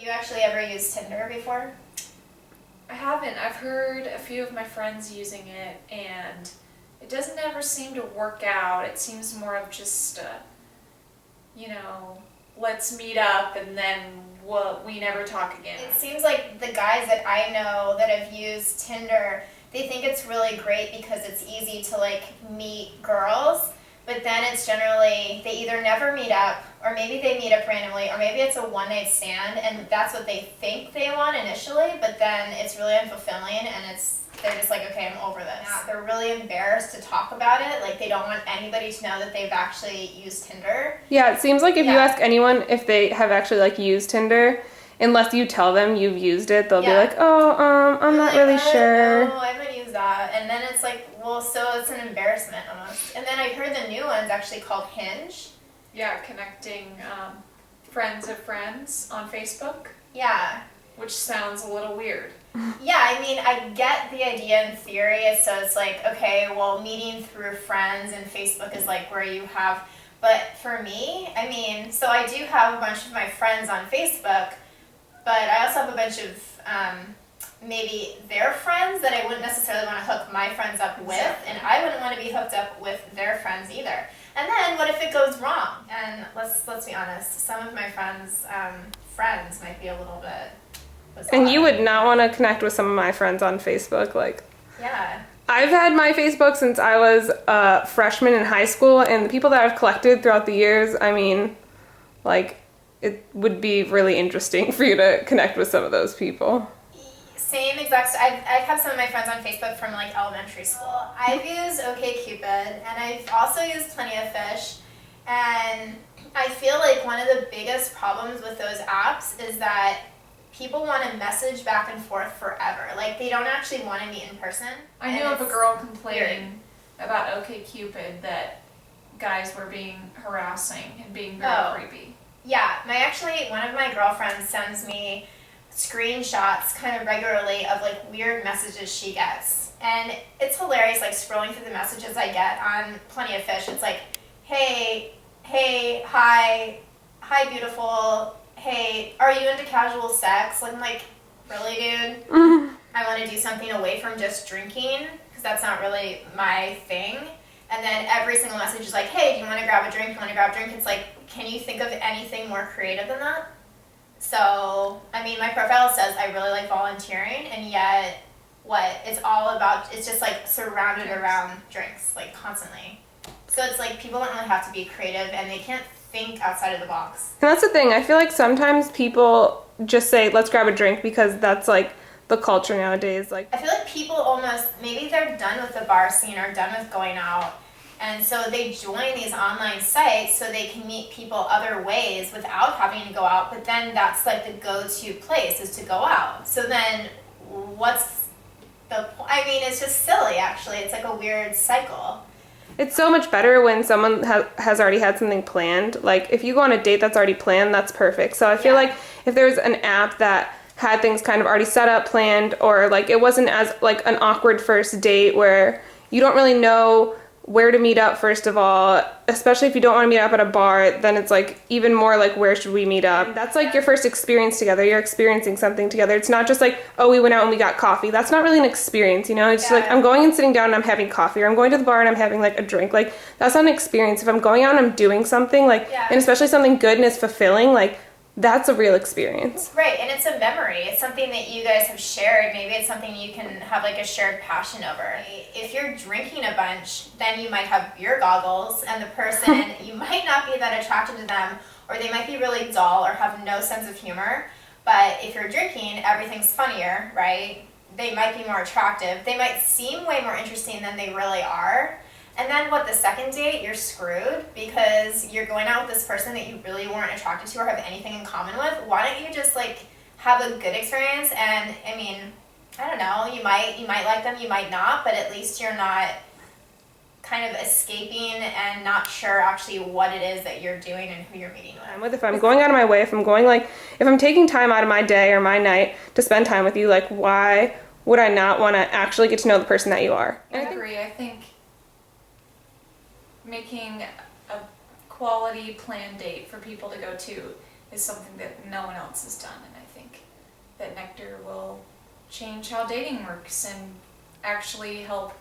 you actually ever used Tinder before? I haven't. I've heard a few of my friends using it, and it doesn't ever seem to work out. It seems more of just, let's meet up and then we never talk again. It seems like the guys that I know that have used Tinder, they think it's really great because it's easy to like meet girls, but then it's generally they either never meet up, or maybe they meet up randomly, or maybe it's a one-night stand and that's what they think they want initially, but then it's really unfulfilling and they're just like, okay, I'm over this. Yeah. They're really embarrassed to talk about it. Like, they don't want anybody to know that they've actually used Tinder. Yeah, it seems like if you ask anyone if they have actually, like, used Tinder, unless you tell them you've used it, they'll be like, I'm not really sure. No, I haven't used that. And then it's like, well, so it's an embarrassment almost. And then I heard the new one's actually called Hinge. Yeah, connecting friends of friends on Facebook. Yeah. Which sounds a little weird. Yeah, I mean, I get the idea in theory, so it's like, okay, well, meeting through friends and Facebook is like where you have, but for me, I mean, so I do have a bunch of my friends on Facebook, but I also have a bunch of maybe their friends that I wouldn't necessarily want to hook my friends up with, and I wouldn't want to be hooked up with their friends either. And then what if it goes wrong? And let's be honest, some of my friends' friends might be a little bit bizarre. And you would not want to connect with some of my friends on Facebook, like. Yeah. I've had my Facebook since I was a freshman in high school, and the people that I've collected throughout the years, I mean, like, it would be really interesting for you to connect with some of those people. Same exact. I've had some of my friends on Facebook from like elementary school. I've used OkCupid, and I've also used Plenty of Fish, and I feel like one of the biggest problems with those apps is that people want to message back and forth forever. Like, they don't actually want to meet in person. I knew of a girl complaining about OkCupid that guys were being harassing and being very creepy. Yeah, one of my girlfriends sends me screenshots kind of regularly of like weird messages she gets, and it's hilarious. Like, scrolling through the messages I get on Plenty of Fish, it's like, hey, hi, beautiful. Hey, are you into casual sex? Like, I'm like, really, dude? I want to do something away from just drinking, because that's not really my thing. And then every single message is like, hey, do you want to grab a drink? It's like, can you think of anything more creative than that? So, I mean, my profile says I really like volunteering, and yet, it's just like surrounded around drinks, like, constantly. So it's like people don't really have to be creative, and they can't think outside of the box. And that's the thing. I feel like sometimes people just say, let's grab a drink, because that's like the culture nowadays. Like, I feel like people almost, maybe they're done with the bar scene or done with going out, and so they join these online sites so they can meet people other ways without having to go out, but then that's like the go-to place is to go out. So then what's the point? I mean, it's just silly, actually. It's like a weird cycle. it's so much better when someone has already had something planned. Like, if you go on a date that's already planned, that's perfect. So I feel like if there's an app that had things kind of already set up, planned, or like it wasn't as like an awkward first date where you don't really know where to meet up, first of all, especially if you don't want to meet up at a bar, then it's like even more like, where should we meet up? That's like your first experience together. You're experiencing something together. It's not just like, oh, we went out and we got coffee. That's not really an experience, you know? It's just like, I'm going and sitting down and I'm having coffee, or I'm going to the bar and I'm having like a drink. Like, that's not an experience. If I'm going out and I'm doing something, like, and especially something good and it's fulfilling, like, that's a real experience. Right, and it's a memory. It's something that you guys have shared. Maybe it's something you can have like a shared passion over. If you're drinking a bunch, then you might have beer goggles, and the person, you might not be that attracted to them, or they might be really dull or have no sense of humor. But if you're drinking, everything's funnier, right? They might be more attractive. They might seem way more interesting than they really are. And then the second date, you're screwed because you're going out with this person that you really weren't attracted to or have anything in common with. Why don't you just like have a good experience? And I mean, I don't know, you might like them, you might not, but at least you're not kind of escaping and not sure actually what it is that you're doing and who you're meeting with. If I'm going out of my way, if I'm taking time out of my day or my night to spend time with you, like, why would I not want to actually get to know the person that you are? I agree. I think making a quality planned date for people to go to is something that no one else has done, and I think that Neqtr will change how dating works and actually help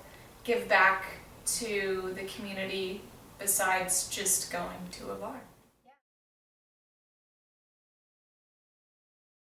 give back to the community besides just going to a bar.